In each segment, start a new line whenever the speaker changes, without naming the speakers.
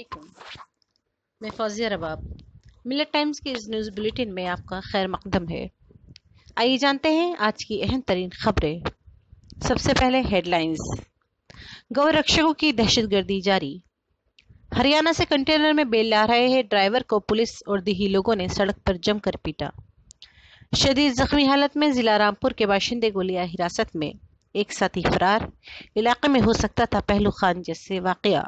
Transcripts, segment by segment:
علیکم، میں فوزیہ رباب ملت ٹائمز کے اس نیوز بلیٹن میں آپ کا خیر مقدم ہے۔ آئیے جانتے ہیں آج کی اہم ترین خبریں۔ سب سے پہلے ہیڈ لائنز۔ گو رکشکوں کی دہشت گردی جاری۔ ہریانہ سے کنٹینر میں بیل لا رہے ہیں ڈرائیور کو پولیس اور دیہی لوگوں نے سڑک پر جم کر پیٹا۔ شدید زخمی حالت میں ضلع رامپور کے باشندے کو لیا حراست میں، ایک ساتھی فرار۔ علاقے میں ہو سکتا تھا پہلو خان جیسے واقعہ۔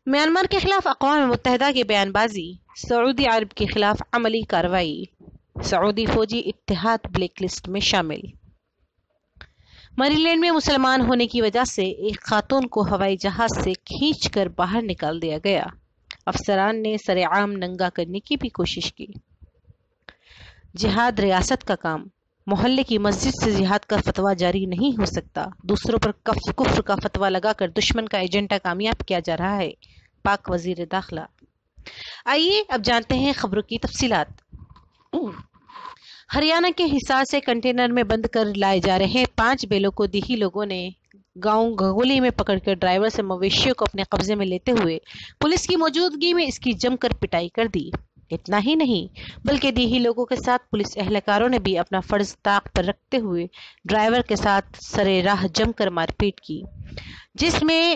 میانمار کے خلاف اقوام متحدہ کی بیان بازی، سعودی عرب کے خلاف عملی کارروائی، سعودی فوجی اتحاد بلیک لسٹ میں شامل۔ میری لینڈ میں مسلمان ہونے کی وجہ سے ایک خاتون کو ہوائی جہاز سے کھینچ کر باہر نکال دیا گیا، افسران نے سرعام ننگا کرنے کی بھی کوشش کی۔ جہاد ریاست کا کام، محلے کی مسجد سے جہاد کا فتویٰ جاری نہیں ہو سکتا، دوسروں پر کفر کا فتویٰ لگا کر دشمن کا ایجنڈا کامیاب کیا جا رہا ہے، پاک وزیر داخلہ۔ آئیے اب جانتے ہیں خبروں کی تفصیلات۔ ہریانہ کے حصار سے کنٹینر میں بند کر لائے جا رہے 5 بیلوں کو دیہی لوگوں نے گاؤں گھگولی میں پکڑ کر ڈرائیور سے مویشیوں کو اپنے قبضے میں لیتے ہوئے پولیس کی موجودگی میں اس کی جم کر پٹائی کر دی۔ اتنا ہی نہیں بلکہ دیہی لوگوں کے ساتھ پولیس اہلکاروں نے بھی اپنا فرض طاق پر رکھتے ہوئے ڈرائیور کے ساتھ سرے راہ جم کر مار پیٹ کی، جس میں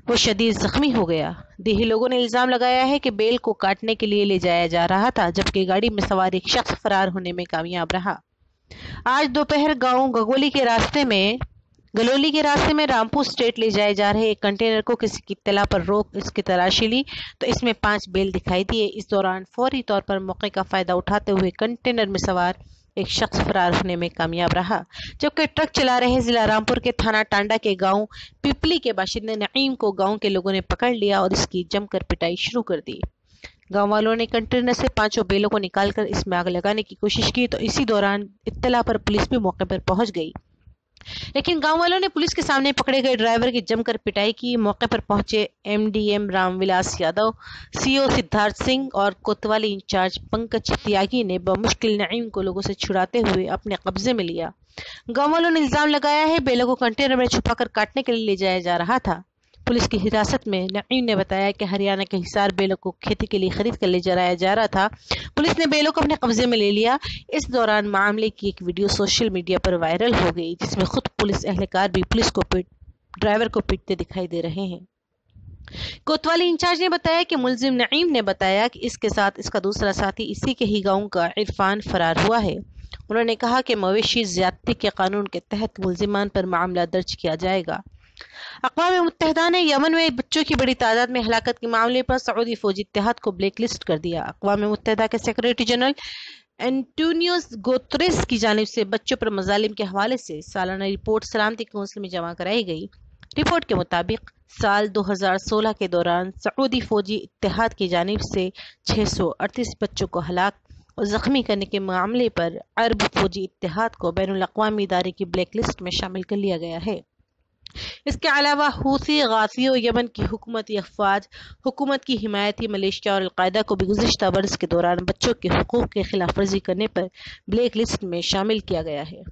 وہ شدید زخمی ہو گیا۔ دیہی لوگوں نے الزام لگایا ہے کہ بیل کو کاٹنے کے لیے لے جایا جا رہا تھا، جبکہ گاڑی میں سوار ایک شخص فرار ہونے میں کامیاب رہا۔ آج دوپہر گاؤں گلولی کے راستے میں رامپور اسٹیٹ لے جائے جا رہے ایک کنٹینر کو کسی کی اطلاع پر روک اس کی تلاشی لی تو اس میں 5 بیل دکھائی دیے۔ اس دوران فوری طور پر موقع کا فائدہ اٹھاتے ہوئے کنٹینر میں سوار ایک شخص فرار ہونے میں کامیاب رہا، جبکہ ٹرک چلا رہے ضلع رامپور کے تھانہ ٹانڈا کے گاؤں پیپلی کے باشندے نعیم کو گاؤں کے لوگوں نے پکڑ لیا اور اس کی جم کر پٹائی شروع کر دی۔ گاؤں والوں نے کنٹینر سے 5 بیلوں کو نکال کر اس میں آگ لگانے کی کوشش کی تو اسی دوران اطلاع پر پولیس بھی موقع پر پہنچ گئی، لیکن گاؤں والوں نے پولیس کے سامنے پکڑے گئے ڈرائیور کی جم کر پٹائی کی۔ موقع پر پہنچے MDM رام ولاس یادو، CO سدھارتھ سنگھ اور کوتوالی انچارج پنکج تیاگی نے بمشکل نعیم کو لوگوں سے چھڑاتے ہوئے اپنے قبضے میں لیا۔ گاؤں والوں نے الزام لگایا ہے بیلوں کو کنٹینر میں چھپا کر کاٹنے کے لیے لے جایا جا رہا تھا۔ پولیس کی حراست میں نعیم نے بتایا کہ ہریانہ کے حصار بیلوں کو کھیتی کے لیے خرید کر لے جایا جا رہا تھا۔ پولیس نے بیلوں کو اپنے قبضے میں لے لیا۔ اس دوران معاملے کی ایک ویڈیو سوشل میڈیا پر وائرل ہو گئی، جس میں خود پولیس اہلکار بھی ڈرائیور کو پیٹتے دکھائی دے رہے ہیں۔ کوتوالی انچارج نے بتایا کہ ملزم نعیم نے بتایا کہ اس کے ساتھ اس کا دوسرا ساتھی اسی کے ہی گاؤں کا عرفان فرار ہوا ہے۔ انہوں نے کہا کہ مویشی زیادتی کے قانون کے تحت ملزمان پر معاملہ درج کیا جائے گا۔ اقوام متحدہ نے یمن میں بچوں کی بڑی تعداد میں ہلاکت کے معاملے پر سعودی فوجی اتحاد کو بلیک لسٹ کر دیا۔ اقوام متحدہ کے سیکریٹری جنرل اینٹونیو گوتریس کی جانب سے بچوں پر مظالم کے حوالے سے سالانہ رپورٹ سلامتی کونسل میں جمع کرائی گئی۔ رپورٹ کے مطابق سال 2016 کے دوران سعودی فوجی اتحاد کی جانب سے 638 بچوں کو ہلاک اور زخمی کرنے کے معاملے پر عرب فوجی اتحاد کو بین الاقوامی ادارے کی بلیک لسٹ میں شامل کر لیا گیا ہے۔ اس کے علاوہ حوثی غازیوں، یمن کی حکومتی افواج، حکومت کی حمایتی ملیشیا اور القاعدہ کو بھی گزشتہ برس کے دوران بچوں کے حقوق کی خلاف ورزی کرنے پر بلیک لسٹ میں شامل کیا گیا ہے۔